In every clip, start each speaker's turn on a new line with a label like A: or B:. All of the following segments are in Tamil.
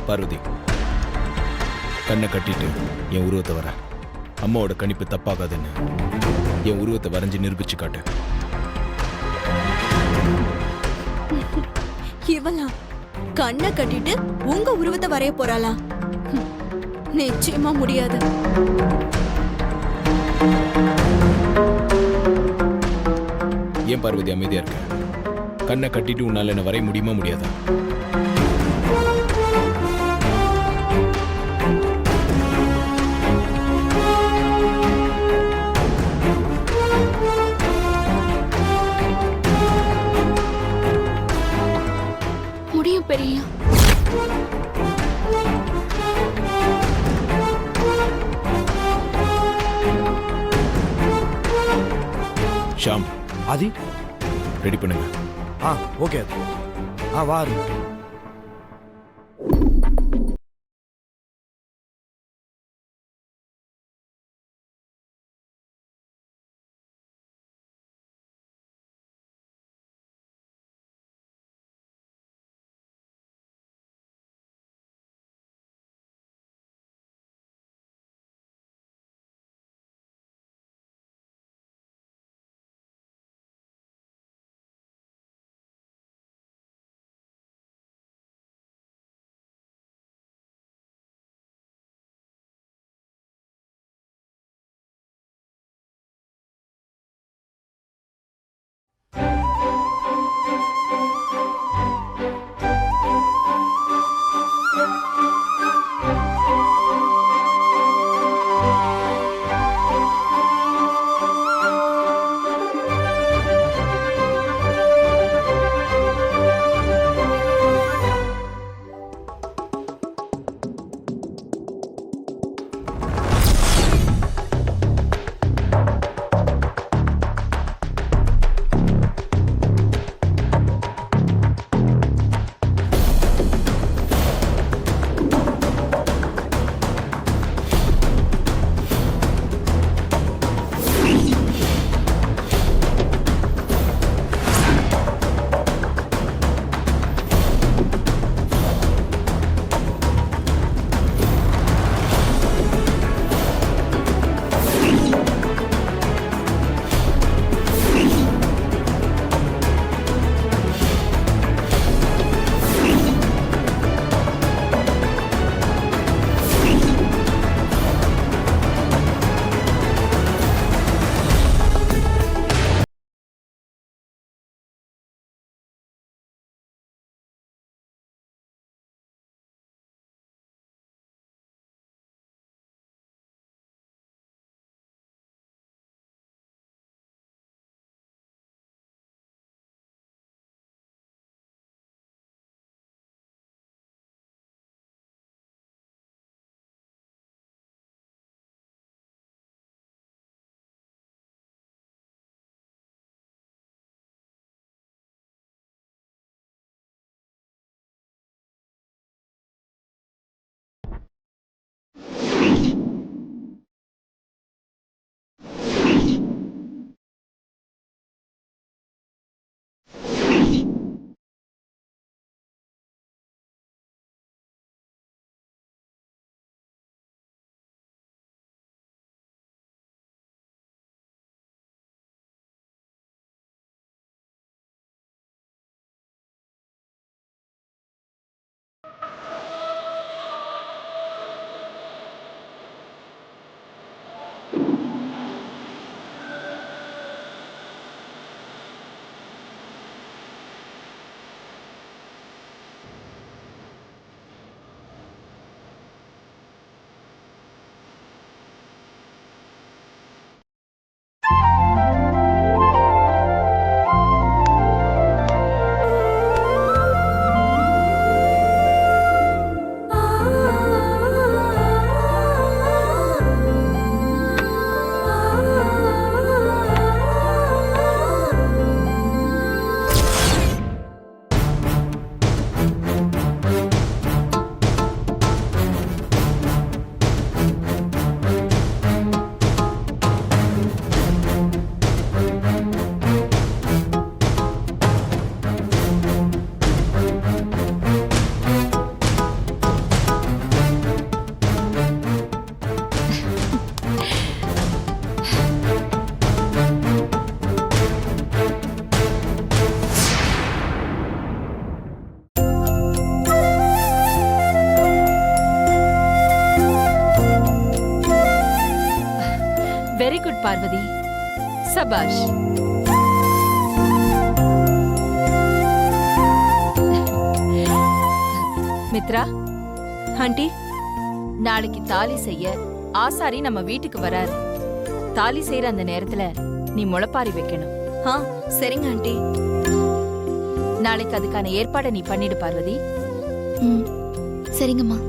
A: பார்வதி, கண்ணை கட்டிட்டு என் உருவத்தை வர. அம்மாவோட கணிப்பு தப்பாகாதுன்னு என் உருவத்தை வரைஞ்சி நிரூபிச்சு காட்டு.
B: இவளா கண்ணை கட்டிட்டு உங்க உருவத்தை வரைய போறாளா? நிச்சயமா முடியாது.
A: ஏன் பார்வதி அமைதியா இருக்க? கண்ணை கட்டிட்டு உன்னால என்ன வரைய முடியுமா முடியாதா?
B: முடியும் பெரிய.
A: ஷாம்,
C: ஆதி
A: ரெடி பண்ணுங்க.
C: ஓகே. வா.
D: குட் பார்வதி. சபாஷ். மித்ரா,
B: ஆண்டி,
D: நாளைக்கு தாலி செய்ய ஆசாரி நம்ம வீட்டுக்கு வராரு. தாலி செய்யற அந்த நேரத்துல நீ முளைப்பாரி வைக்கணும்.
B: ஆ சரிங்க ஆண்டி.
D: நாளைக்கு அதுக்கான ஏற்பாடை நீ பண்ணிடு பார்வதி.
B: ம் சரிங்கம்மா.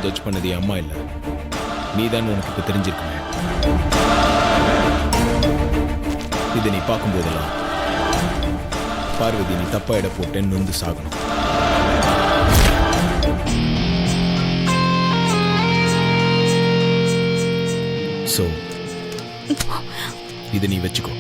A: ஜட்ஜ் பண்ணது என் அம்மா இல்ல, நீதான் உனக்கு இப்ப தெரிஞ்சிருக்குமே. இதை நீ பார்க்கும்போதெல்லாம் பார்வதி நீ தப்பா இட போட்டேன்னு வந்து சாகணும். சோ இதை நீ வச்சுக்கோ.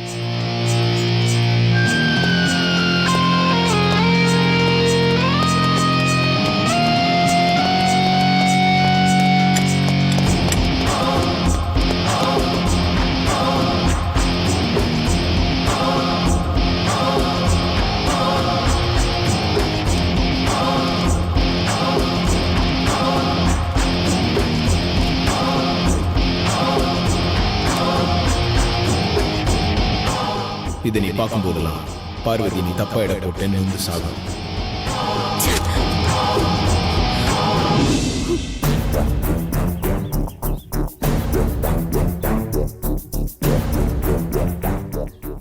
A: இதை நீ பார்க்கும்போதெல்லாம் பார்வதி நீ தப்பா இட போட்டேன்னு வந்து சாகும்.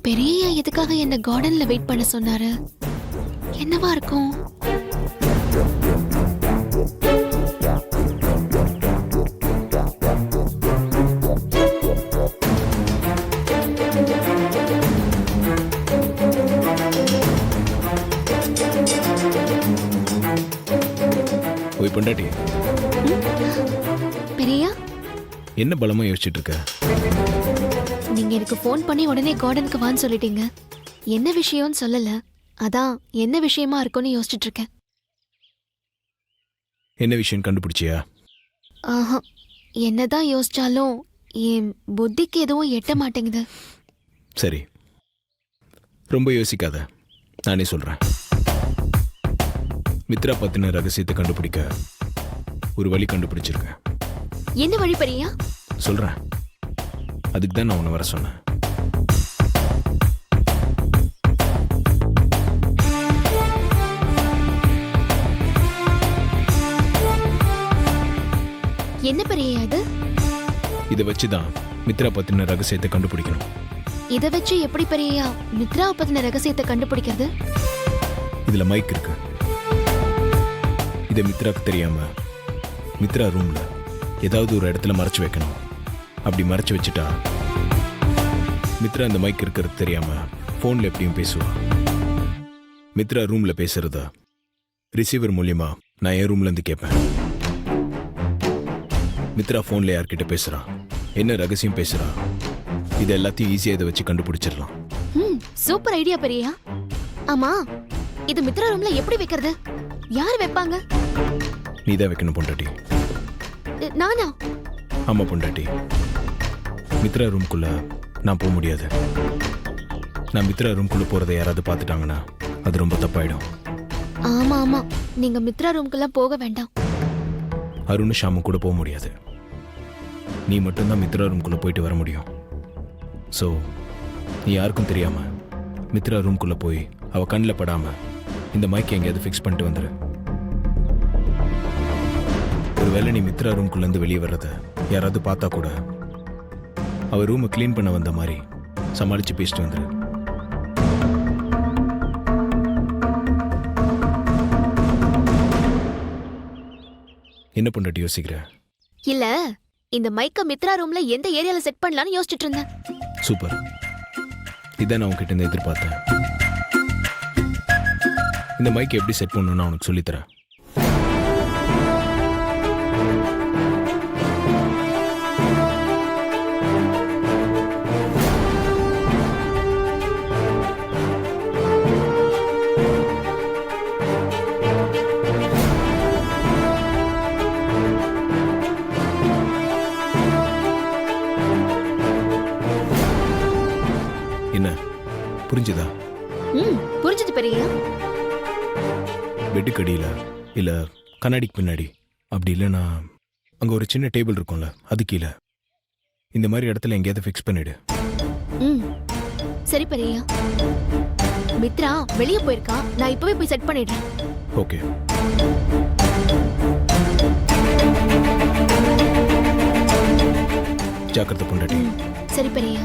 B: பெரிய எதுக்காக என்ன கார்டன்ல வெயிட் பண்ண சொன்னாரு? என்னவா இருக்கும்?
A: போய் பொண்டாட்டி,
B: பெரியா
A: என்ன பலமா யோசிச்சுட்டு இருக்க?
B: நீங்க எனக்கு ஃபோன் பண்ணி உடனே கார்டனுக்கு வான்னு சொல்லிட்டீங்க. என்ன விஷயம்னு சொல்லல, அதான் என்ன விஷயமா இருக்கும்னு யோசிச்சுட்டு இருக்கேன்.
A: என்ன விஷயம் கண்டுபிடிச்சியா?
B: ஆஹா, என்னதான் யோசிச்சாலும் என் புத்திக்கு எதுவும் எட்ட மாட்டேங்குது.
A: சரி, ரொம்ப யோசிக்காத, நானே சொல்றேன். மித்ரா பத்தின ரகசியத்தை கண்டுபிடிக்க ஒரு வழி கண்டுபிடிச்சிருக்கேன்.
B: என்ன வழி பெரியா?
A: சொல்றேன், அதுக்கு தான் நான் உன்னை வர சொன்னேன்.
B: என்ன பெரியா இது?
A: இதை வச்சுதான் மித்ரா பத்தின ரகசியத்தை கண்டுபிடிக்கணும்.
B: இதை வச்சு எப்படி பெரியா மித்ரா பத்தின ரகசியத்தை கண்டுபிடிக்கிறது?
A: இதுல மைக் இருக்கு. இதை மித்ராக்கு தெரியாம மித்ரா ரூம்ல ஏதாவது ஒரு இடத்துல மறைச்சு வைக்கணும். அப்படி மறைச்சு வச்சுட்டா மித்ரா இந்த மைக் இருக்கிறது தெரியாம போன்ல எப்படியும் பேசுவா. மித்ரா ரூம்ல பேசுறத ரிசீவர் மூலியமா நான் என் ரூம்ல இருந்து கேட்பேன். மித்ரா போன்ல யார்கிட்ட பேசுறா, என்ன ரகசியம் பேசுறா, இது எல்லாத்தையும் ஈஸியா இதை வச்சு கண்டுபிடிச்சிடலாம்.
B: சூப்பர் ஐடியா பெரியா. ஆமா, இது மித்ரா ரூம்ல எப்படி வைக்கிறது? யார் வைப்பாங்க?
A: நீதான் வைக்கணும் பொண்டாட்டி.
B: நானா?
A: ஆமா பொண்டாட்டி. மித்ரா ரூம்குள்ள நான் போக முடியாது. நான் மித்ரா ரூம்குள்ள போறதை யாராவது பார்த்துட்டாங்கன்னா அது ரொம்ப தப்பாயிடும்.
B: ஆமா ஆமா, நீங்க மித்ரா ரூம்குள்ள போக வேண்டாம்.
A: அருண் ஷாமு கூட போக முடியாது. நீ மட்டும்தான் மித்ரா ரூம்குள்ள போயிட்டு வர முடியும். ஸோ நீ யாருக்கும் தெரியாம மித்ரா ரூம்குள்ள போய் அவ கண்ணில் படாம இந்த மைக் எங்கேயாவது ஃபிக்ஸ் பண்ணிட்டு வந்துரு. ஒருவேளை நீ மித்ரா ரூம்குள்ள இருந்து வெளியே வர்றத யாராவது பார்த்தா கூட அவ ரூமை கிளீன் பண்ண வந்த மாதிரி சமாளிச்சு பேசிட்டு வந்துரு. என்ன பொண்டாட்டி யோசிக்கிற?
B: இல்ல, இந்த மைக்க மித்ரா ரூம்ல எந்த ஏரியால செட் பண்ணலாம்னு யோசிச்சுட்டு இருந்தேன்.
A: சூப்பர், இதான் நான் உன்கிட்ட இருந்து எதிர்பார்த்தேன். இந்த மைக் எப்படி செட் பண்ணணும்னு நான் உனக்கு சொல்லித்தரேன். புரிஞ்சுதா?
B: புரிஞ்சது பெரியயா.
A: பெட்டுக்கு அடியில இல்ல கண்ணாடிக்கு பின்னாடி, அப்படி இல்லைன்னா அங்க ஒரு சின்ன டேபிள் இருக்கும்ல, அது கீழே, இந்த மாதிரி இடத்துல எங்கேயாவது ஃபிக்ஸ் பண்ணிடு.
B: சரி பெரியயா. மித்ரா வெளியே போயிருக்கா, நான் இப்பவே போய் செட் பண்ணிடுறேன்.
A: ஓகே. ஜாக்கிரதை பொண்டாட்டி.
B: சரி பெரியயா.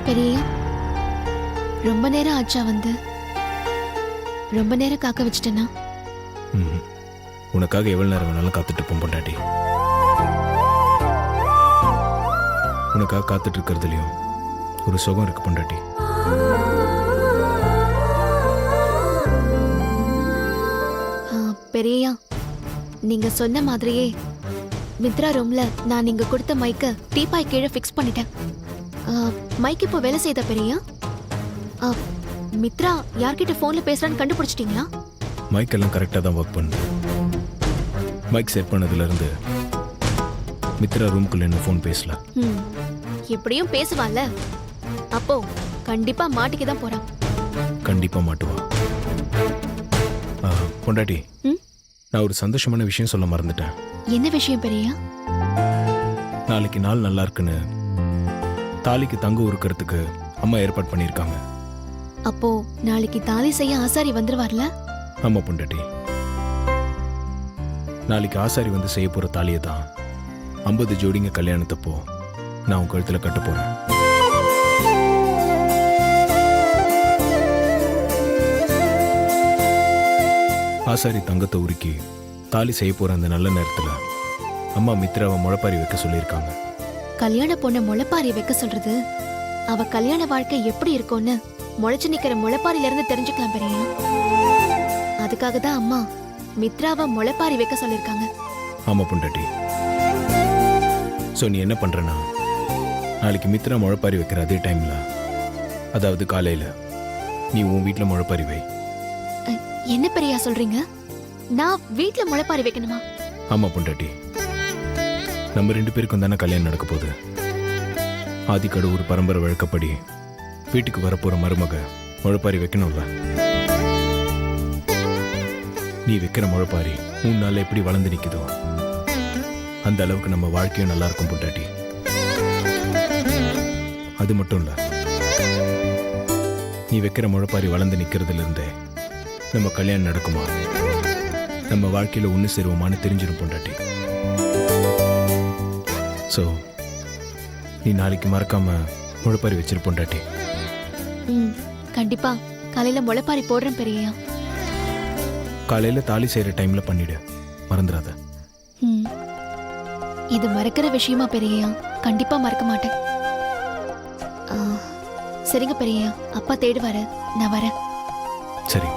B: பெரிய ரொம்ப நேரம் ஆச்சா வந்து? ரொம்ப நேரம் காக்க வச்சிட்டேனா?
A: உனக்காக எவ்வளவு நேரம் வேணாலும் காத்துட்டு இருப்போம் பொண்டாட்டி. உனக்காக காத்துட்டு இருக்கிறதுலயும் ஒரு சுகம் இருக்கு பொண்டாட்டி.
B: பெரியயா, நீங்க சொன்ன மாதிரியே மித்ரா ரூம்ல நான் நீங்க கொடுத்த மைக்க டீபாய் கீழே ஃபிக்ஸ் பண்ணிட்டேன். மைக் இப்போ வேலை செய்த பெரியயா? மித்ரா யார்கிட்ட போன்ல பேசுறான்னு கண்டுபிடிச்சிட்டீங்களா?
A: மைக் எல்லாம் கரெக்டாக தான் ஒர்க் பண்ணுது. மைக் செட் பண்ணதுலேருந்து மித்ரா ரூம்குள்ள என்ன ஃபோன் பேசல.
B: எப்படியும் பேசுவான்ல, அப்போ கண்டிப்பா மாட்டிக்க தான் போறான்.
A: கண்டிப்பா மாட்டுவா. பொண்டாட்டி, நான் ஒரு சந்தோஷமான விஷயம் சொல்ல மறந்துட்டேன்.
B: என்ன விஷயம் பெரியயா?
A: நாளைக்கு நாள் நல்லா இருக்குன்னு தாலிக்கு தங்க உருக்கிறதுக்கு அம்மா ஏற்பாடு பண்ணியிருக்காங்க.
B: அப்போ நாளைக்கு தாலி செய்ய ஆசாரி வந்துருவார்ல?
A: ஆமா பொண்டாட்டி, நாளைக்கு ஆசாரி வந்து செய்ய போற தாலியை தான் 50 ஜோடிங்க கல்யாணத்தப்போ நான் உன் கழுத்துல கட்ட போறேன். ஆசாரி தங்கத்தை உருக்கி தாலி செய்ய போற அந்த நல்ல நேரத்துல அம்மா மித்ராவை முளைப்பாரி வைக்க சொல்லியிருக்காங்க.
B: கல்யாண பொண்ணை முளைப்பாரி வைக்க சொல்றது அவ கல்யாண வாழ்க்கை எப்படி இருக்கும்னு முளைச்சு நிக்கிற முளைப்பாரில இருந்து தெரிஞ்சுக்கலாம் பெரியயா. அதுக்காக தான் அம்மா மித்ராவை முளைப்பாரி வைக்க சொல்லியிருக்காங்க.
A: ஆமா பொண்டாட்டி. ஸோ நீ என்ன பண்றனா, நாளைக்கு மித்ரா முளைப்பாரி வைக்கிற அதே டைம்ல, அதாவது காலையில நீ உன் வீட்டுல முளைப்பாரி வை.
B: என்ன பெரியா சொல்றீங்க? நான் வீட்ல முளைப்பாரி வைக்கணுமா?
A: ஆமா பொண்டாட்டி, நம்ம 2 பேருக்கும் தானே கல்யாணம் நடக்க போகுது. ஆதிக்கடு ஒரு பரம்பரை வழக்கப்படி வீட்டுக்கு வரப்போற மருமக முளைப்பாரி வைக்கணும்ல. நீ வைக்கிற முளைப்பாரி 3 நாள்ல எப்படி வளர்ந்து நிக்குதோ அந்த அளவுக்கு நம்ம வாழ்க்கையும் நல்லா இருக்கும் பொண்டாட்டி. அது மட்டும் இல்ல, நீ வைக்கிற முளைப்பாரி வளர்ந்து நிக்கிறதுல இருந்தே நம்ம கல்யாணம் நடக்குமா, நம்ம வாழ்க்கையில ஒண்ணு சேருவோமான்னு தெரிஞ்சிடும் பொண்டாட்டி. ஸோ நீ நாளைக்கு மறக்காம முளைப்பாரி வச்சிரு பொண்டாட்டி.
B: கண்டிப்பா காலையில முளைப்பாரி போடுறேன் பெரியயா.
A: காலையில தாலி செய்யற டைம்ல பண்ணிடு, மறந்துடாத.
B: இது மறக்கிற விஷயமா பெரியயா? கண்டிப்பா மறக்க மாட்டேன். சரிங்க பெரியயா, அப்பா தேடுவாரு, நான் வரேன்.
A: சரி.